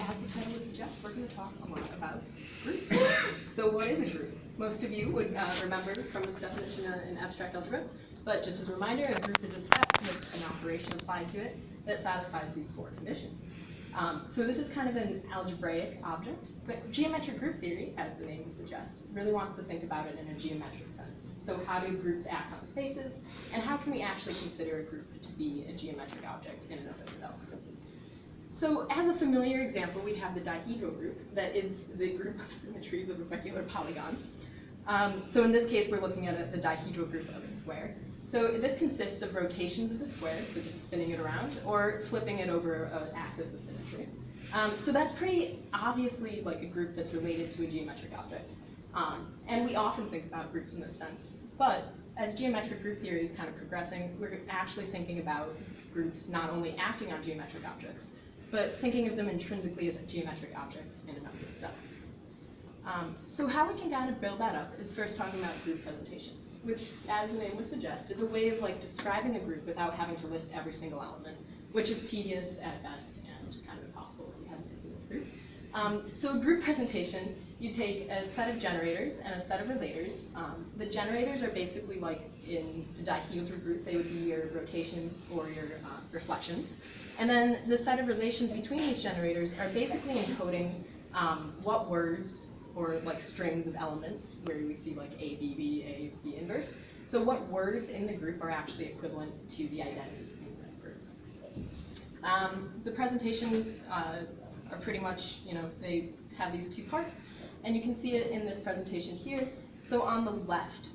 as the title would suggest, we're going to talk a lot about groups. So what is a group? Most of you would remember from this definition in abstract algebra, but just as a reminder, a group is a set with an operation applied to it that satisfies these four conditions. So this is kind of an algebraic object, but geometric group theory, as the name would suggest, really wants to think about it in a geometric sense. So how do groups act on spaces, and how can we actually consider a group to be a geometric object in and of itself? So as a familiar example, we have the dihedral group, that is the group of symmetries of a regular polygon. So in this case, we're looking at the dihedral group of a square. So this consists of rotations of the square, so just spinning it around, or flipping it over an axis of symmetry. So that's pretty obviously like a group that's related to a geometric object. And we often think about groups in this sense, but as geometric group theory is kind of progressing, we're actually thinking about groups not only acting on geometric objects, but thinking of them intrinsically as geometric objects in and of themselves. So how we can kind of build that up is first talking about group presentations, which, as the name would suggest, is a way of like describing a group without having to list every single element, which is tedious at best and kind of impossible if you haven't been in a group. So a group presentation, you take a set of generators and a set of relators. The generators are basically like in the dihedral group, they would be your rotations or your reflections. And then the set of relations between these generators are basically encoding what words or like strings of elements, where we see like A, B, B, A, B inverse. So what words in the group are actually equivalent to the identity in that group. The presentations are pretty much, they have these two parts, and you can see it in this presentation here. So on the left,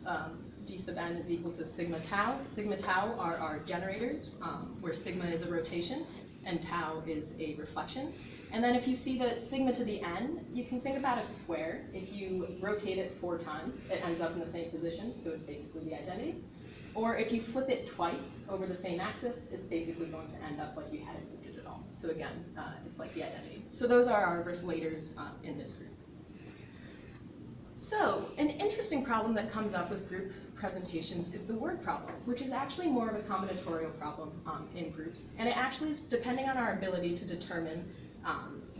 d sub n is equal to sigma tau. Sigma tau are our generators, where sigma is a rotation and tau is a reflection. And then if you see the sigma to the n, you can think about a square. If you rotate it 4 times, it ends up in the same position, so it's basically the identity. Or if you flip it twice over the same axis, it's basically going to end up like you hadn't moved it at all. So again, it's like the identity. So those are our relators in this group. So an interesting problem that comes up with group presentations is the word problem, which is actually more of a combinatorial problem in groups. And it actually is depending on our ability to determine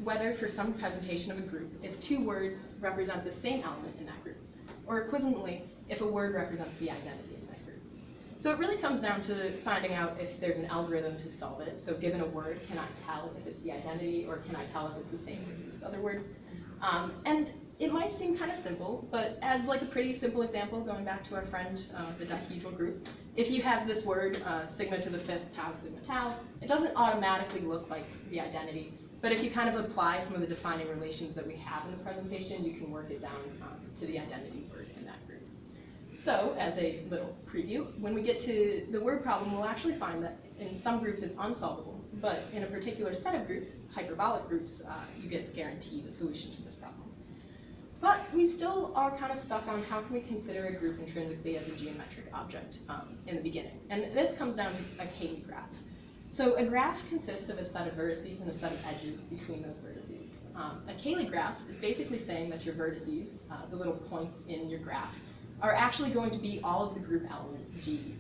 whether for some presentation of a group, if 2 words represent the same element in that group, or equivalently, if a word represents the identity in that group. So it really comes down to finding out if there's an algorithm to solve it. So given a word, can I tell if it's the identity, or can I tell if it's the same word as this other word? And it might seem kind of simple, but as like a pretty simple example, going back to our friend, the dihedral group, if you have this word, sigma to the 5th tau sigma tau, it doesn't automatically look like the identity. But if you kind of apply some of the defining relations that we have in the presentation, you can work it down to the identity word in that group. So, as a little preview, when we get to the word problem, we'll actually find that in some groups it's unsolvable, but in a particular set of groups, hyperbolic groups, you get guaranteed a solution to this problem. But we still are kind of stuck on how can we consider a group intrinsically as a geometric object in the beginning. And this comes down to a Cayley graph. So a graph consists of a set of vertices and a set of edges between those vertices. A Cayley graph is basically saying that your vertices, the little points in your graph, are actually going to be all of the group elements G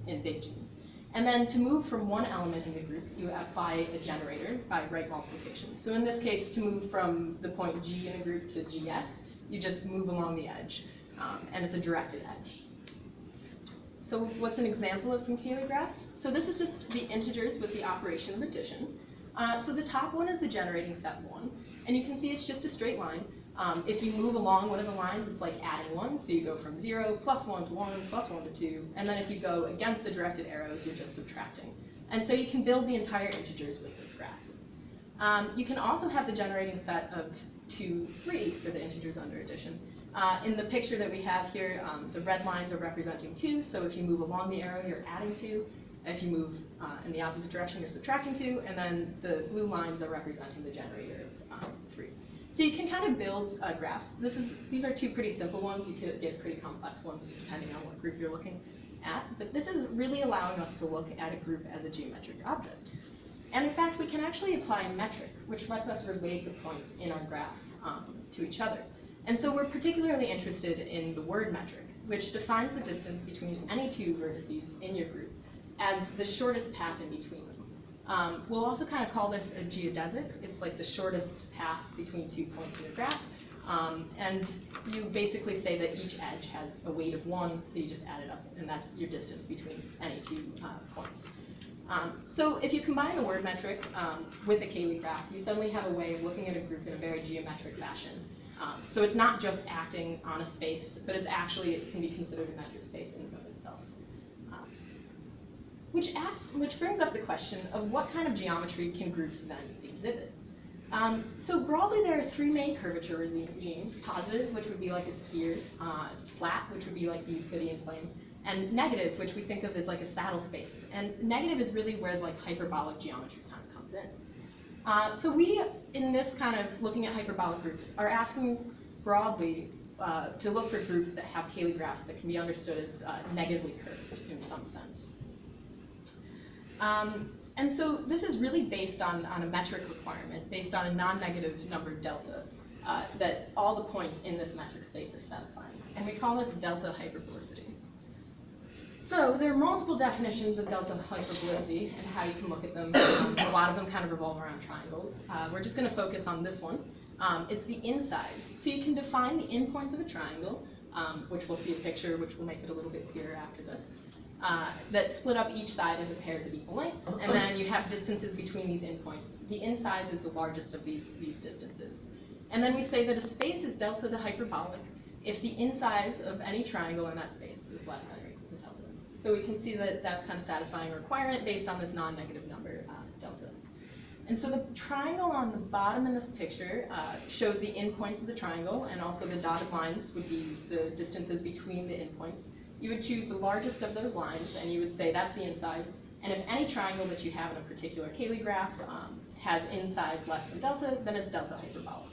in big G. And then to move from one element in the group, you apply a generator by right multiplication. So in this case, to move from the point G in a group to GS, you just move along the edge, and it's a directed edge. So what's an example of some Cayley graphs? So this is just the integers with the operation of addition. So the top one is the generating set 1, and you can see it's just a straight line. If you move along one of the lines, it's like adding 1, so you go from 0, plus 1 to 1, plus 1 to 2, and then if you go against the directed arrows, you're just subtracting. And so you can build the entire integers with this graph. You can also have the generating set of 2, 3 for the integers under addition. In the picture that we have here, the red lines are representing 2, so if you move along the arrow, you're adding 2. If you move in the opposite direction, you're subtracting 2, and then the blue lines are representing the generator of 3. So you can kind of build graphs. These are 2 pretty simple ones. You could get pretty complex ones depending on what group you're looking at, but this is really allowing us to look at a group as a geometric object. And in fact, we can actually apply a metric, which lets us relate the points in our graph to each other. And so we're particularly interested in the word metric, which defines the distance between any 2 vertices in your group as the shortest path in between them. We'll also kind of call this a geodesic. It's like the shortest path between 2 points in your graph. And you basically say that each edge has a weight of 1, so you just add it up, and that's your distance between any 2 points. So if you combine the word metric with a Cayley graph, you suddenly have a way of looking at a group in a very geometric fashion. So it's not just acting on a space, but it can be considered a metric space in and of itself. Which brings up the question of what kind of geometry can groups then exhibit? So broadly, there are 3 main curvature regimes: positive, which would be like a sphere; flat, which would be like the Euclidean plane; and negative, which we think of as like a saddle space. And negative is really where like hyperbolic geometry kind of comes in. So we, in this kind of looking at hyperbolic groups, are asking broadly to look for groups that have Cayley graphs that can be understood as negatively curved in some sense. And so this is really based on a metric requirement, based on a non-negative number delta, that all the points in this metric space are satisfying. And we call this delta hyperbolicity. So there are multiple definitions of delta hyperbolicity and how you can look at them. A lot of them kind of revolve around triangles. We're just going to focus on this one. It's the insides. So you can define the endpoints of a triangle, which we'll see a picture, which will make it a little bit clearer after this. That split up each side into pairs of equal length, and then you have distances between these endpoints. The insides is the largest of these distances. And then we say that a space is delta to hyperbolic if the insides of any triangle in that space is less than or equal to delta. So we can see that that's kind of satisfying a requirement based on this non-negative number, delta. And so the triangle on the bottom in this picture shows the endpoints of the triangle, and also the dotted lines would be the distances between the endpoints. You would choose the largest of those lines, and you would say that's the insides. And if any triangle that you have in a particular Cayley graph has insides less than delta, then it's delta hyperbolic.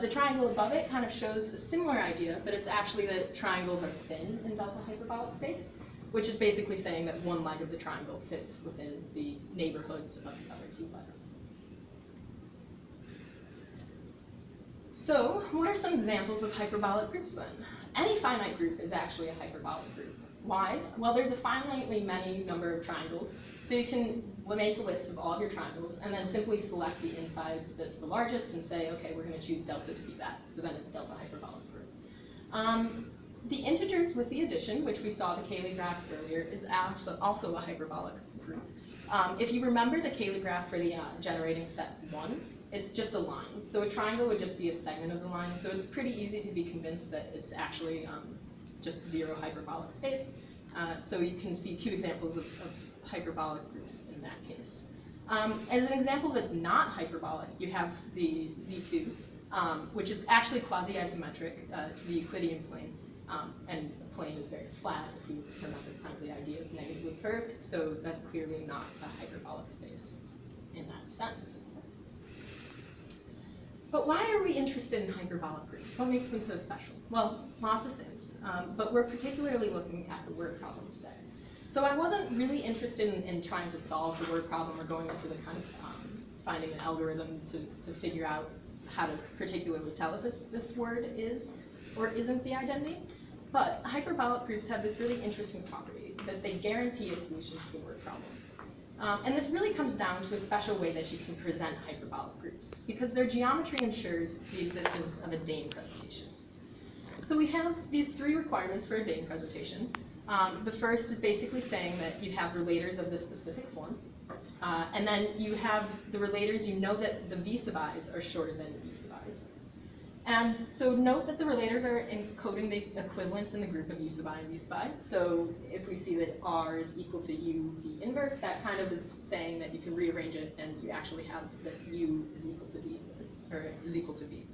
The triangle above it kind of shows a similar idea, but it's actually that triangles are thin in delta hyperbolic space, which is basically saying that one leg of the triangle fits within the neighborhoods of the other 2 legs. So, what are some examples of hyperbolic groups then? Any finite group is actually a hyperbolic group. Why? Well, there's a finitely many number of triangles, so you can make a list of all of your triangles and then simply select the insides that's the largest and say, okay, we're going to choose delta to be that, so then it's delta hyperbolic group. The integers with the addition, which we saw the Cayley graphs earlier, is also a hyperbolic group. If you remember the Cayley graph for the generating set 1, it's just a line. So a triangle would just be a segment of the line, so it's pretty easy to be convinced that it's actually just 0 hyperbolic space. So you can see 2 examples of hyperbolic groups in that case. As an example that's not hyperbolic, you have the Z2, which is actually quasi-isometric to the Euclidean plane. And the plane is very flat, if you remember kind of the idea of negatively curved, so that's clearly not a hyperbolic space in that sense. But why are we interested in hyperbolic groups? What makes them so special? Well, lots of things, but we're particularly looking at the word problem today. So I wasn't really interested in trying to solve the word problem or going into the kind of finding an algorithm to figure out how to particularly tell if this word is or isn't the identity. But hyperbolic groups have this really interesting property that they guarantee a solution to the word problem. And this really comes down to a special way that you can present hyperbolic groups, because their geometry ensures the existence of a Dane presentation. So we have these 3 requirements for a Dane presentation. The first is basically saying that you have relators of this specific form, and then you have the relators, you know that the v sub i's are shorter than the u sub i's. And so note that the relators are encoding the equivalents in the group of u sub I and v sub I. So if we see that R is equal to u v inverse, that kind of is saying that you can rearrange it and you actually have that u is equal to v inverse, or is equal to v.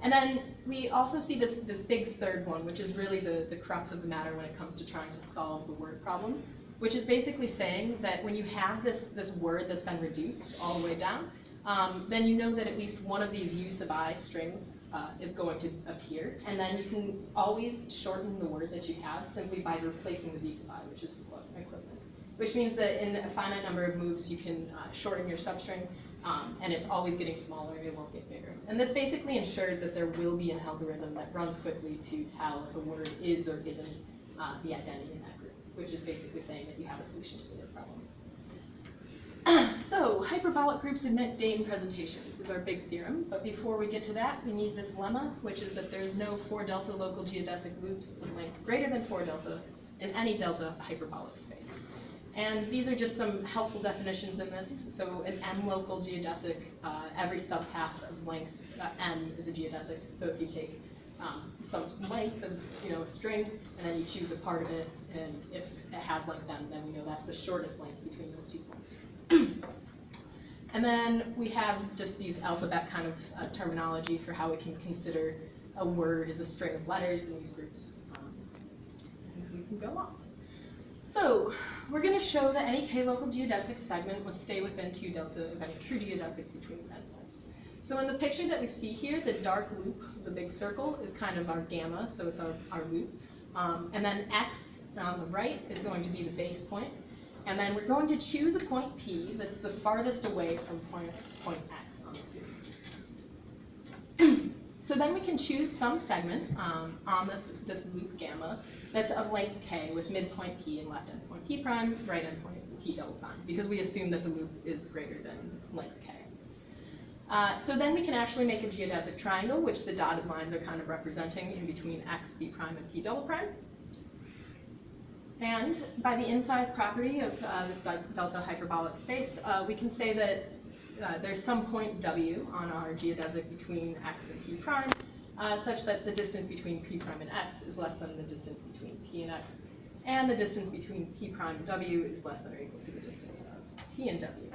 And then we also see this big third one, which is really the crux of the matter when it comes to trying to solve the word problem, which is basically saying that when you have this word that's been reduced all the way down, then you know that at least one of these u sub I strings is going to appear, and then you can always shorten the word that you have simply by replacing the v sub I, which is equivalent. Which means that in a finite number of moves, you can shorten your substring, and it's always getting smaller, it won't get bigger. And this basically ensures that there will be an algorithm that runs quickly to tell if a word is or isn't the identity in that group, which is basically saying that you have a solution to the word problem. So, hyperbolic groups admit Dayton presentations is our big theorem, but before we get to that, we need this lemma, which is that there's no 4 delta local geodesic loops with length greater than 4 delta in any delta hyperbolic space. And these are just some helpful definitions in this. So an M local geodesic, every subpath of length M is a geodesic. So if you take some length of a string, and then you choose a part of it, and if it has length M, then we know that's the shortest length between those 2 points. And then we have just these alphabet kind of terminology for how we can consider a word as a string of letters in these groups. And we can go off. So we're going to show that any k local geodesic segment must stay within 2 delta of any true geodesic between its endpoints. So in the picture that we see here, the dark loop, the big circle, is kind of our gamma, so it's our loop. And then x on the right is going to be the base point. And then we're going to choose a point P that's the farthest away from point X on this loop. So then we can choose some segment on this loop gamma that's of length k with midpoint P and left endpoint P prime, right endpoint P double prime, because we assume that the loop is greater than length k. So then we can actually make a geodesic triangle, which the dotted lines are kind of representing in between X, P prime, and P double prime. And by the in-size property of this delta hyperbolic space, we can say that there's some point W on our geodesic between X and P prime, such that the distance between P prime and X is less than the distance between P and X, and the distance between P prime and W is less than or equal to the distance of P and W.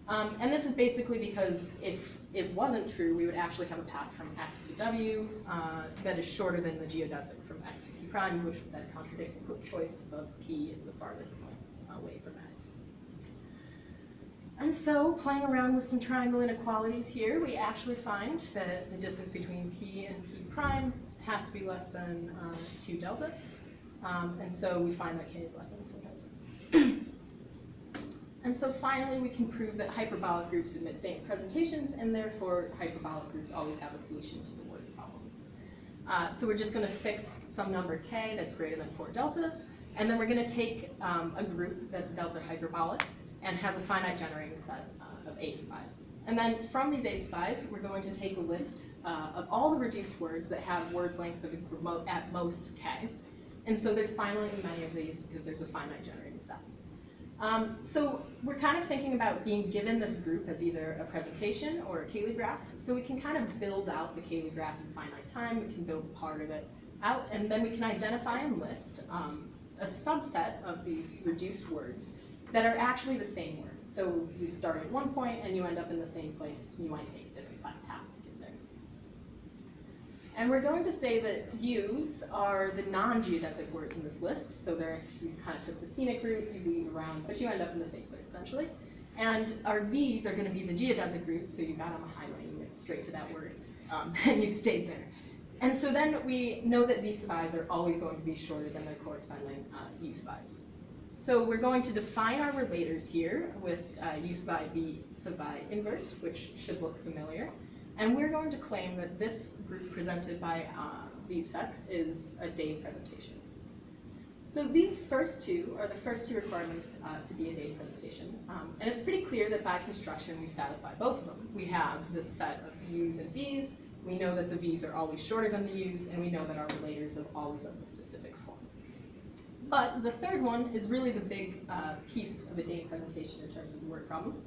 And this is basically because if it wasn't true, we would actually have a path from X to W that is shorter than the geodesic from X to P prime, which would then contradict the choice of P as the farthest point away from X. And so, playing around with some triangle inequalities here, we actually find that the distance between P and P prime has to be less than 2 delta. And so we find that K is less than 4 delta. And so finally, we can prove that hyperbolic groups admit Dayton presentations, and therefore hyperbolic groups always have a solution to the word problem. So we're just going to fix some number k that's greater than 4 delta, and then we're going to take a group that's delta hyperbolic and has a finite generating set of a sub i's. And then from these a sub i's, we're going to take a list of all the reduced words that have word length of at most k. And so there's finitely many of these because there's a finite generating set. So we're kind of thinking about being given this group as either a presentation or a Cayley graph. So we can kind of build out the Cayley graph in finite time. We can build part of it out, and then we can identify and list a subset of these reduced words that are actually the same word. So you start at one point and you end up in the same place. You might take a different path to get there. And we're going to say that U's are the non-geodesic words in this list. So there, you kind of took the scenic route, you weave around, but you end up in the same place eventually. And our V's are going to be the geodesic route, so you got on the highway, you went straight to that word, and you stayed there. And so then we know that V sub i's are always going to be shorter than their corresponding U sub i's. So we're going to define our relators here with U sub I, V sub I inverse, which should look familiar. And we're going to claim that this group presented by these sets is a Dayton presentation. So these first two are the first two requirements to be a Dayton presentation. And it's pretty clear that by construction we satisfy both of them. We have this set of U's and V's. We know that the V's are always shorter than the U's, and we know that our relators are always of the specific form. But the third one is really the big piece of a Dayton presentation in terms of the word problem.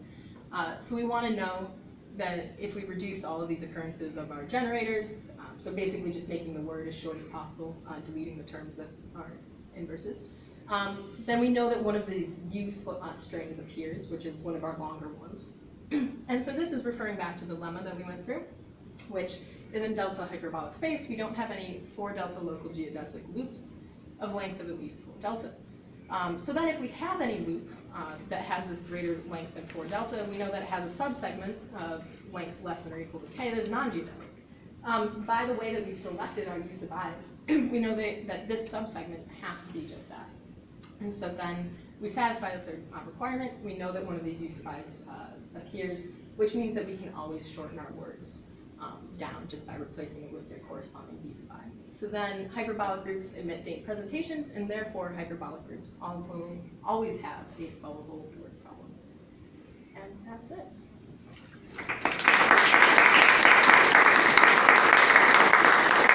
So we want to know that if we reduce all of these occurrences of our generators, so basically just making the word as short as possible, deleting the terms that are inverses, then we know that one of these U strings appears, which is one of our longer ones. And so this is referring back to the lemma that we went through, which is in delta hyperbolic space. We don't have any 4 delta local geodesic loops of length of at least 4 delta. So then if we have any loop that has this greater length than 4 delta, we know that it has a subsegment of length less than or equal to k that is non-geodesic. By the way that we selected our U sub i's, we know that this subsegment has to be just that. And so then we satisfy the third requirement. We know that one of these U sub i's appears, which means that we can always shorten our words down just by replacing it with their corresponding V sub I. So then hyperbolic groups emit Dayton presentations, and therefore hyperbolic groups always have a solvable word problem. And that's it.